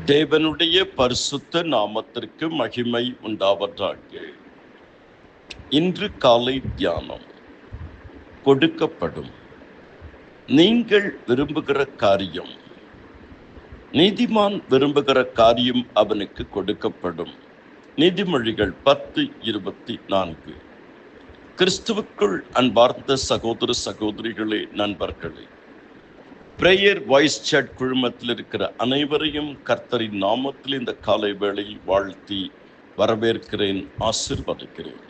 தேவனுடைய பரிசுத்த நாமத்திற்கு மகிமை உண்டாவதாக. இன்று காலை தியானம். கொடுக்கப்படும். நீங்கள் விரும்புகிற காரியம், நீதிமான் விரும்புகிற காரியம் அவனுக்கு கொடுக்கப்படும். நீதிமொழிகள் 10:24. கிறிஸ்துவுக்குள் அன்பார்ந்த சகோதர சகோதரிகளே, நண்பர்களே, பிரேயர் வாய்ஸ் சாட் குழுமத்தில் இருக்கிற அனைவரையும் கர்த்தரின் நாமத்தில் இந்த காலை வேளையில் வாழ்த்தி வரவேற்கிறேன், ஆசீர்வதிக்கிறேன்.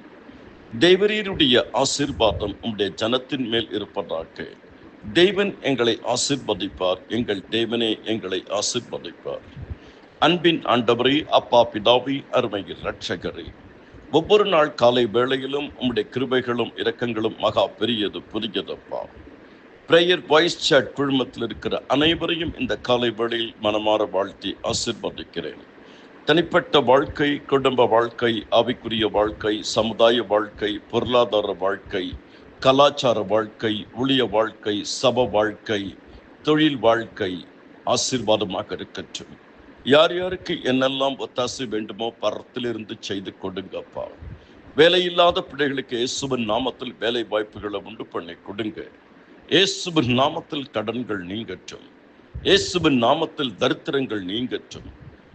தேவரீருடைய ஆசீர்வாதம் உம்முடைய ஜனத்தின் மேல் இருப்பதாக. தேவன் எங்களை ஆசீர்வதிப்பார், எங்கள் தேவனே எங்களை ஆசீர்வதிப்பார். அன்பின் ஆண்டவரே, அப்பா பிதாவே, அருமை இரட்சகரே, ஒவ்வொரு நாள் காலை வேளையிலும் உம்முடைய கிருபைகளும் இரக்கங்களும் மகா பெரியது, புதியதப்பா. பிரேயர் வாய்ஸ் சாட் குழுமத்தில் இருக்கிற அனைவரையும் இந்த காலை வேளையில் மனமாற வாழ்த்தி ஆசீர்வதிக்கிறேன். தனிப்பட்ட வாழ்க்கை, குடும்ப வாழ்க்கை, ஆவிக்குரிய வாழ்க்கை, சமுதாய வாழ்க்கை, பொருளாதார வாழ்க்கை, கலாச்சார வாழ்க்கை, ஊழிய வாழ்க்கை, சப வாழ்க்கை, தொழில் வாழ்க்கை ஆசீர்வாதமாக இருக்கட்டும். யார் யாருக்கு என்னெல்லாம் ஒத்தாசை வேண்டுமோ பரத்திலிருந்து செய்து கொடுங்கப்பா. வேலையில்லாத பிள்ளைகளுக்கு இயேசுவின் நாமத்தில் வேலை வாய்ப்புகளை உண்டு பண்ணி கொடுங்க. இயேசுவின் நாமத்தில் கடன்கள் நீங்கட்டும். இயேசுவின் நாமத்தில் தரித்திரங்கள் நீங்கட்டும்.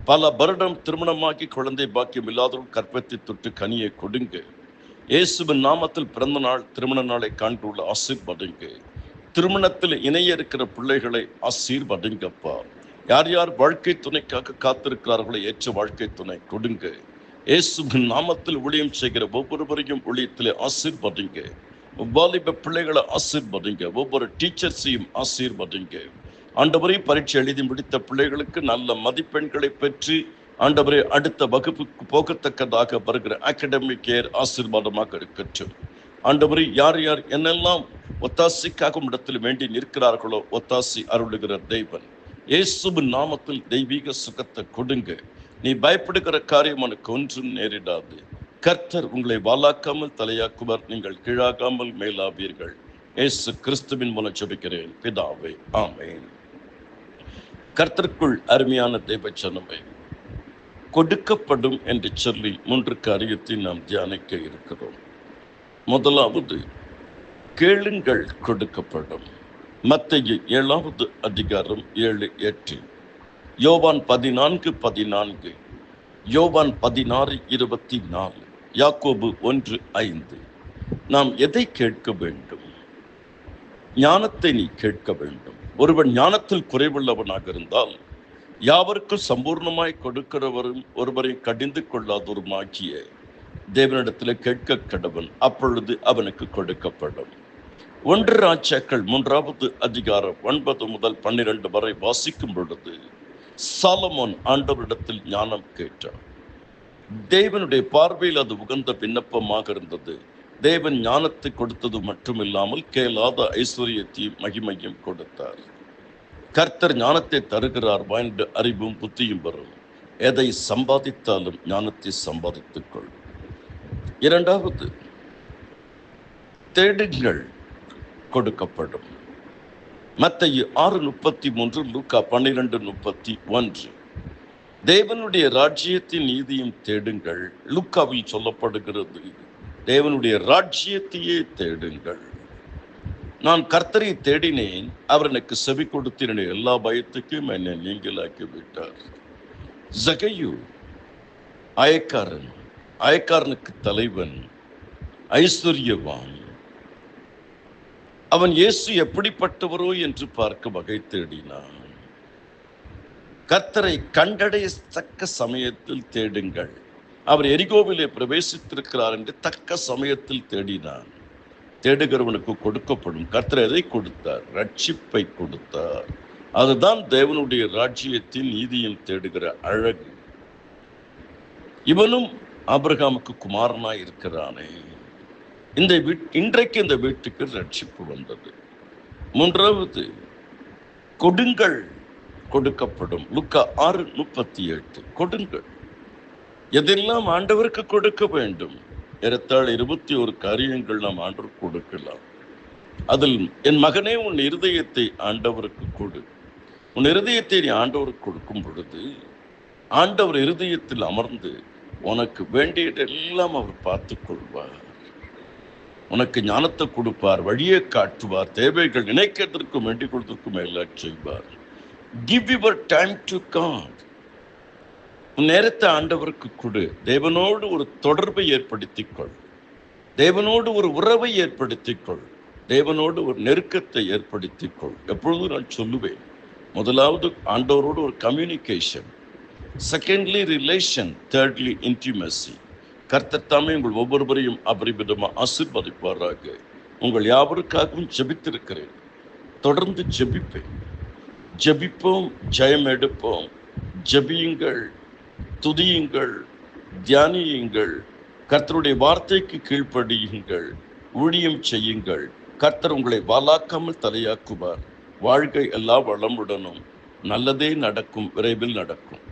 பல வருடம் திருமணமாக்கி குழந்தை பாக்கியம் இல்லாதவர்கள் கற்பத்தை தொட்டு கனியை கொடுங்க. இயேசுவின் நாமத்தில் பிறந்த நாள், திருமண நாளை காண்புள்ள ஆசீர்வதிங்க. திருமணத்தில் இணைய இருக்கிற பிள்ளைகளை ஆசீர்வதிங்கப்பா. யார் யார் வாழ்க்கை துணைக்காக காத்திருக்கிறார்களோ ஏற்ற வாழ்க்கை துணை கொடுங்க. இயேசுவின் நாமத்தில் ஊழியம் செய்கிற ஒவ்வொருவரையும் ஊழியத்திலே ஆசீர்வதிங்க. வாலிப பிள்ளைகளை ஆசீர்வதிங்க. ஒவ்வொரு டீச்சர்ஸையும் ஆசீர்வதிங்க. ஆண்டவரே, பரீட்சை எழுதி முடித்த பிள்ளைகளுக்கு நல்ல மதிப்பெண்களை பெற்று ஆண்டவரே அடுத்த வகுப்புக்கு போகத்தக்கதாக வருகிற அகாடமிக் இயர் ஆசீர்வாதமாக இருக்கட்டும். ஆண்டவரே, யார் யார் என்னெல்லாம் ஒத்தாசைக்காக இடத்தில் வேண்டி நிற்கிறார்களோ ஒத்தாசி அருளுகிற தெய்வன் இயேசுவின் நாமத்தில் தெய்வீக சுகத்தை கொடுங்க. நீ பயப்படுகிற காரியம் உனக்கு ஒன்றும் நேரிடாது. கர்த்தர் உங்களை வாலாக்காமல் தலையாக்குவர், நீங்கள் கீழாகாமல் மேலாவீர்கள். இயேசு கிறிஸ்துவின் மூலம் ஜெபிக்கிறேன் பிதாவே, ஆமென். கர்த்தருக்குள் அருமையான தேவச்சனமே, கொடுக்கப்படும் என்று சொல்லி 3 காரியத்தை நாம் தியானிக்க இருக்கிறோம். முதலாவது, கேளுங்கள் கொடுக்கப்படும். மத்தேயு 7வது அதிகாரம் 7-8, யோவான் 14:14, யோவான் 16:24, யாக்கோபு 1:5. நாம் எதை கேட்க வேண்டும்? ஞானத்தை நீ கேட்க வேண்டும். ஒருவன் ஞானத்தில் குறைவுள்ளவனாக இருந்தால் யாவருக்கும் சம்பூர்ணமாய் கொடுக்கிறவரும் ஒருவரை கடிந்து கொள்ளாதவருமாகிய தேவனிடத்தில் கேட்க கடவன், அப்பொழுது அவனுக்கு கொடுக்கப்படும். 1 ராஜாக்கள் 3வது அதிகாரம் 9 முதல் 12 வரை வாசிக்கும் பொழுது சாலமோன் ஆண்டவரிடத்தில் ஞானம் கேட்டார். தேவனுடைய பார்வையில் அது உகந்த விண்ணப்பமாக இருந்தது. தேவன் ஞானத்தை கொடுத்தது மட்டுமில்லாமல் கேளாத ஐஸ்வர்யத்தையும் மகிமையும் கொடுத்தார். கர்த்தர் ஞானத்தை தருகிறார், வாய்ந்த அறிவும் புத்தியும் வரும். எதை சம்பாதித்தாலும் ஞானத்தை சம்பாதித்துக் கொள். 2வது, தேடுங்கள் கொடுக்கப்படும். மத்தேயு 6:33, லூக்கா 12:31. தேவனுடைய ராஜ்யத்தின் நீதியும் தேடுங்கள். லூக்காவில் சொல்லப்படுகிறது, தேவனுடைய ராஜ்யத்தையே தேடுங்கள். நான் கர்த்தரை தேடினேன், அவர் எனக்கு செவி கொடுத்தின எல்லா பயத்துக்கும் என்னை நீங்களாக்கி விட்டார். ஜகேயு ஆயக்காரனுக்கு தலைவன், ஐஸ்வர்யவான். அவன் இயேசு எப்படிப்பட்டவரோ என்று பார்க்க வகை தேடினான். கர்த்தரை கண்டடைய தக்க சமயத்தில் தேடுங்கள். அவர் எரிகோவிலே பிரவேசித்திருக்கிறார் என்று தக்க சமயத்தில் தேடினான். தேடுகிறவனுக்கு கொடுக்கப்படும். கர்த்தர் எதை கொடுத்தார்? ரட்சிப்பை கொடுத்தார். அதுதான் தேவனுடைய ராஜ்யத்தின் நீதியும் தேடுகிற அழகு. இவனும் ஆபிரகாமுக்கு குமாரனாய் இருக்கிறானே. இன்றைக்கு இந்த வீட்டுக்கு ரட்சிப்பு வந்தது. 3வது, கொடுங்கள் கொடுக்கப்படும். லூக்கா 6:38. கொடுங்கள். எதெல்லாம் ஆண்டவருக்கு கொடுக்க வேண்டும்? ஏறத்தாழ 21 காரியங்கள் நாம் ஆண்டவருக்கு கொடுக்கலாம். அதில் என் மகனே, உன் இருதயத்தை ஆண்டவருக்கு கொடு. உன் இருதயத்தை நீ ஆண்டவருக்கு கொடுக்கும் பொழுது ஆண்டவர் இருதயத்தில் அமர்ந்து உனக்கு வேண்டியதெல்லாம் அவர் பார்த்துக் கொள்வார். உனக்கு ஞானத்தை கொடுப்பார், வழியை காட்டுவார், தேவைகள் நினைக்கிறதற்கும் வேண்டிக் கொள்வதற்கும் எல்லாம் செய்வார். Give your time to God. நேரத்தை ஆண்டவருக்கு கொடு. தேவனோடு ஒரு தொடர்பை ஏற்படுத்திக் கொள். தேவனோடு ஒரு உறவை ஏற்படுத்திக் கொள். தேவனோடு ஒரு நெருக்கத்தை ஏற்படுத்திக் கொள். எப்பொழுதும் நான் சொல்லுவேன், முதலாவது ஆண்டவரோடு ஒரு communication, secondly relation, thirdly intimacy. கர்த்தர் தாமே உங்கள் ஒவ்வொருவரையும் அபரிமிதமாக ஆசீர்வதிப்பாராக. உங்கள் யாவருக்காகவும் ஜெபித்திருக்கிறேன், தொடர்ந்து ஜெபிப்பேன். ஜெபிப்போம், ஜெயம் எடுப்போம். ஜெபியுங்கள், துதியுங்கள், தியானியுங்கள், கர்த்தருடைய வார்த்தைக்கு கீழ்ப்படியுங்கள், ஊழியம் செய்யுங்கள். கர்த்தர் உங்களை வாலாக்காமல் தலையாக்குவார். வாழ்க்கை எல்லா வளமுடனும் நல்லதே நடக்கும், விரைவில் நடக்கும்.